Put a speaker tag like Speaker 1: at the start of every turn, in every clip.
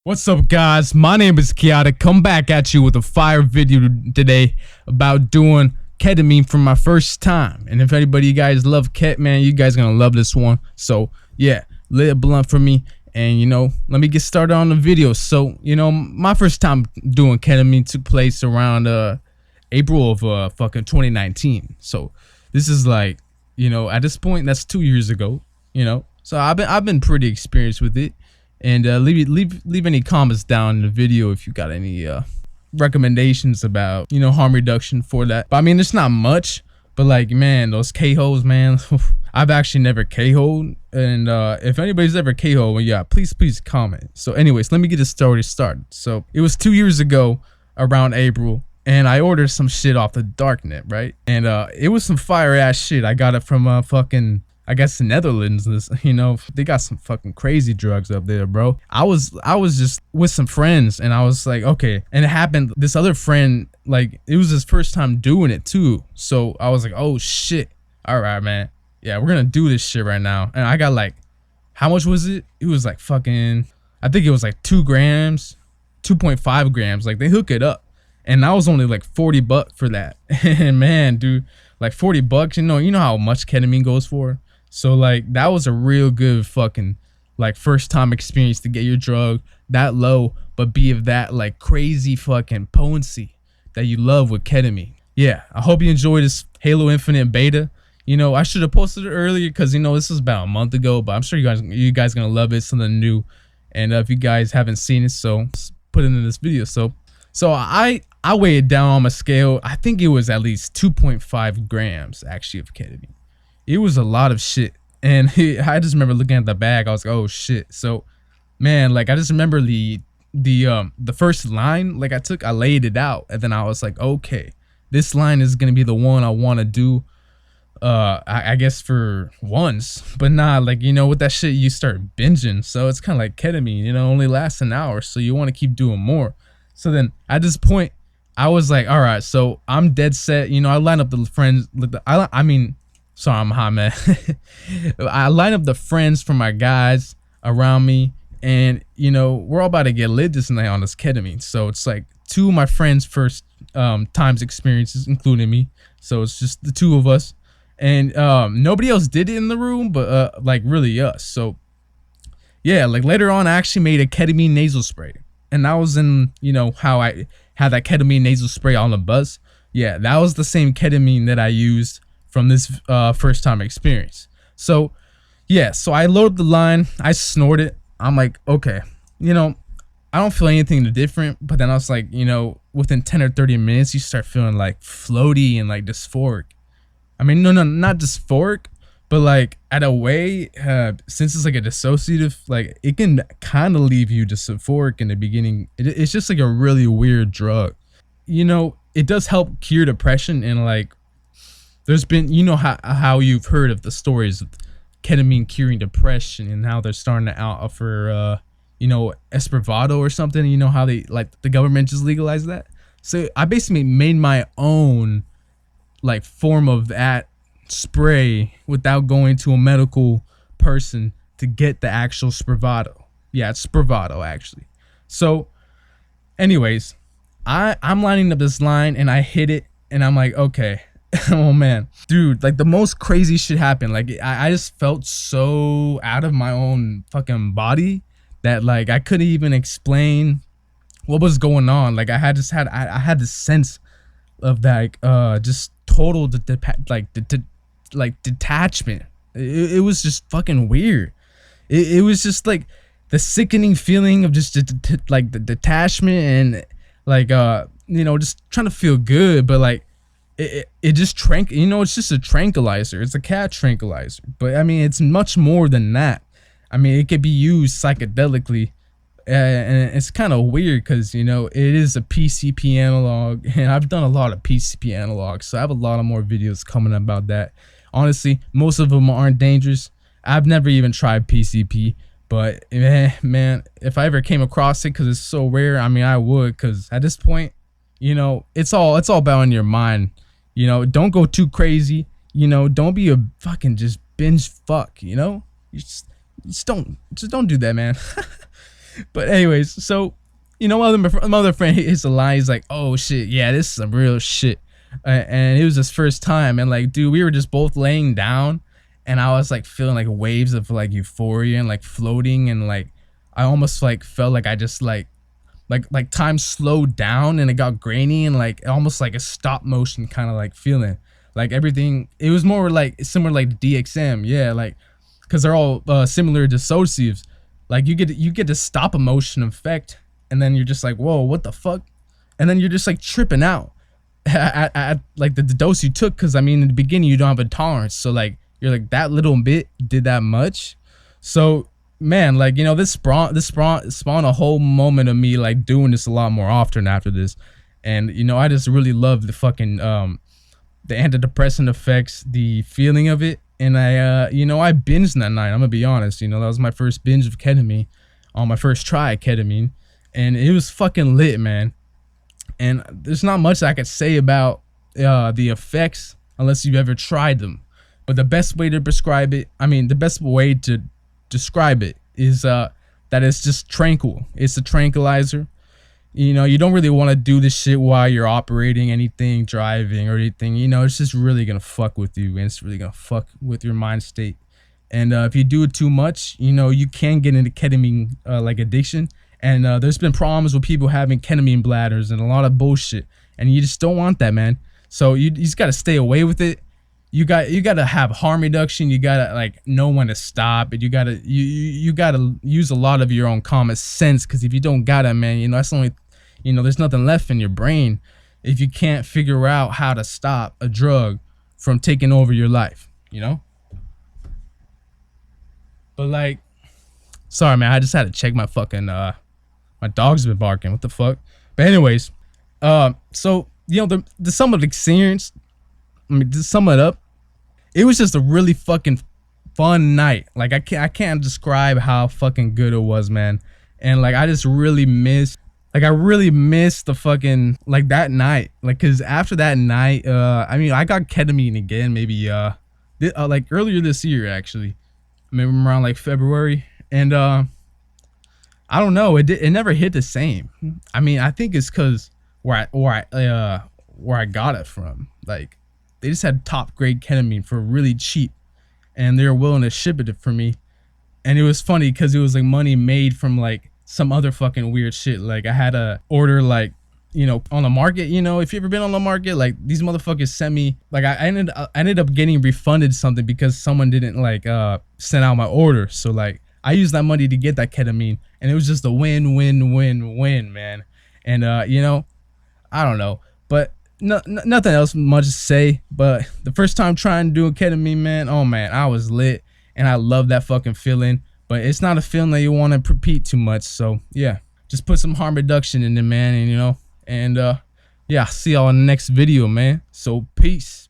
Speaker 1: What's up, guys? My name is Chaotic. Come back at you with a fire video today about doing ketamine for my first time. And if anybody you guys love ket, man, you guys gonna love this one. So yeah, lit a blunt for me, and let me get started on the video. So my first time doing ketamine took place around April of fucking 2019. So this is like, at this point that's 2 years ago. So I've been pretty experienced with it. And leave any comments down in the video if you got any recommendations about harm reduction for that. But I mean, it's not much, but like, man, those K-holes, man. I've actually never K-holed, and if anybody's ever K-holed, well, yeah, please comment. So anyways, let me get this story started. So it was 2 years ago around April, and I ordered some shit off the darknet, right? And it was some fire ass shit. I got it from fucking, I guess, the Netherlands. They got some fucking crazy drugs up there, bro. I was just with some friends, and I was like, okay. And it happened, this other friend, like, it was his first time doing it too. So I was like, oh shit, all right, man, yeah, we're gonna do this shit right now. And I got like, how much was it? It was like fucking, I think it was like 2 grams, 2.5 grams. Like, they hook it up, and I was only like $40 for that. And man, dude, like $40, you know how much ketamine goes for. So like, that was a real good fucking like first time experience to get your drug that low, but be of that like crazy fucking potency that you love with ketamine. Yeah, I hope you enjoyed this Halo Infinite beta. I should have posted it earlier because this was about a month ago, but I'm sure you guys gonna love it. It's something new, and if you guys haven't seen it, so put it in this video. So I weighed it down on my scale. I think it was at least 2.5 grams actually of ketamine. It was a lot of shit, and I just remember looking at the bag. I was like, oh shit. So man, like, I just remember the first line, like, I laid it out, and then I was like, okay, this line is gonna be the one I want to do, I guess for once. But nah, like, with that shit you start binging, so it's kind of like ketamine, only lasts an hour, so you want to keep doing more. So then at this point I was like, all right, so I'm dead set. I line up the friends, sorry, I'm hot, man. I line up the friends from my guys around me, and we're all about to get lit this night on this ketamine. So it's like 2 of my friends' first times experiences, including me. So it's just the 2 of us, and nobody else did it in the room, but like, really us. So yeah, like, later on I actually made a ketamine nasal spray, and that was in how I had that ketamine nasal spray on the bus. Yeah, that was the same ketamine that I used from this first time experience. So yeah, so I loaded the line, I snorted. I'm like, okay, I don't feel anything different. But then I was like, within 10 or 30 minutes you start feeling like floaty and like dysphoric. I mean, no, not dysphoric, but like, at a way, since it's like a dissociative, like, it can kind of leave you dysphoric in the beginning. It's just like a really weird drug. It does help cure depression, and like, there's been, how you've heard of the stories of ketamine curing depression, and how they're starting to offer Spravato or something. How they, like, the government just legalized that. So I basically made my own like form of that spray without going to a medical person to get the actual Spravato. Yeah, it's Spravato actually. So anyways, I'm lining up this line, and I hit it, and I'm like, okay. Oh man, dude, like, the most crazy shit happened. Like, I just felt so out of my own fucking body that, like, I couldn't even explain what was going on. Like, I had this sense of that, just total detachment. It was just fucking weird. It was just like the sickening feeling of just like the detachment, and like, just trying to feel good, but like, it just it's just a tranquilizer. It's a cat tranquilizer, but I mean, it's much more than that. I mean, it could be used psychedelically, and it's kind of weird because it is a PCP analog, and I've done a lot of PCP analogs, so I have a lot of more videos coming about that. Honestly, most of them aren't dangerous. I've never even tried PCP, but man, if I ever came across it, because it's so rare, I mean, I would, because at this point, it's all about in your mind. Don't go too crazy. Don't be a fucking just binge fuck. You just don't do that, man. But anyways, so my other friend hits a line. He's like, "Oh shit, yeah, this is some real shit," and it was his first time. And like, dude, we were just both laying down, and I was like feeling like waves of like euphoria and like floating, and like I almost like felt like I just like time slowed down and it got grainy and like almost like a stop motion kind of like feeling. Like everything, it was more like similar like DXM, yeah, like because they're all similar dissociatives. Like you get the stop motion effect, and then you're just like, whoa, what the fuck? And then you're just like tripping out at like the dose you took, because I mean in the beginning you don't have a tolerance, so like you're like that little bit did that much. So man, like this spawned a whole moment of me like doing this a lot more often after this. And I just really love the fucking the antidepressant effects, the feeling of it. And I I binged that night. I'm gonna be honest, that was my first binge of ketamine, on my first try at ketamine, and it was fucking lit, man. And there's not much I could say about the effects unless you've ever tried them. But the best way to describe it is that it's just tranquil. It's a tranquilizer. You don't really want to do this shit while you're operating anything, driving or anything. It's just really gonna fuck with you, and it's really gonna fuck with your mind state. And if you do it too much, you can get into ketamine like addiction. And there's been problems with people having ketamine bladders and a lot of bullshit, and you just don't want that, man. So you just gotta stay away with it. You gotta have harm reduction. You gotta like know when to stop, and you gotta use a lot of your own common sense, because if you don't got it, man, that's the only there's nothing left in your brain if you can't figure out how to stop a drug from taking over your life. But like, sorry, man, I just had to check my fucking my dog's been barking. What the fuck? But anyways, so the sum of the experience. I mean, to sum it up, it was just a really fucking fun night. Like I can't describe how fucking good it was, man. And like I really missed the fucking like that night. Like, cause after that night, I mean, I got ketamine again, maybe like earlier this year actually. Maybe around like February, and I don't know, it never hit the same. I mean, I think it's cause where I got it from. Like, they just had top grade ketamine for really cheap, and they were willing to ship it for me. And it was funny because it was like money made from like some other fucking weird shit. Like I had to order like on the market. If you ever been on the market, like these motherfuckers sent me like I ended up getting refunded something because someone didn't like send out my order. So like I used that money to get that ketamine, and it was just a win, man. And I don't know, but nothing else much to say. But the first time trying to do a ketamine, man, oh man, I was lit, and I love that fucking feeling. But it's not a feeling that you want to repeat too much. So yeah, just put some harm reduction in it, man. And yeah, see y'all in the next video, man. So peace.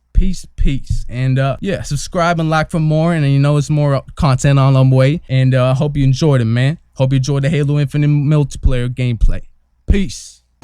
Speaker 1: And yeah, subscribe and like for more. And it's more content on the way. And hope you enjoyed it, man. Hope you enjoyed the Halo Infinite multiplayer gameplay. Peace.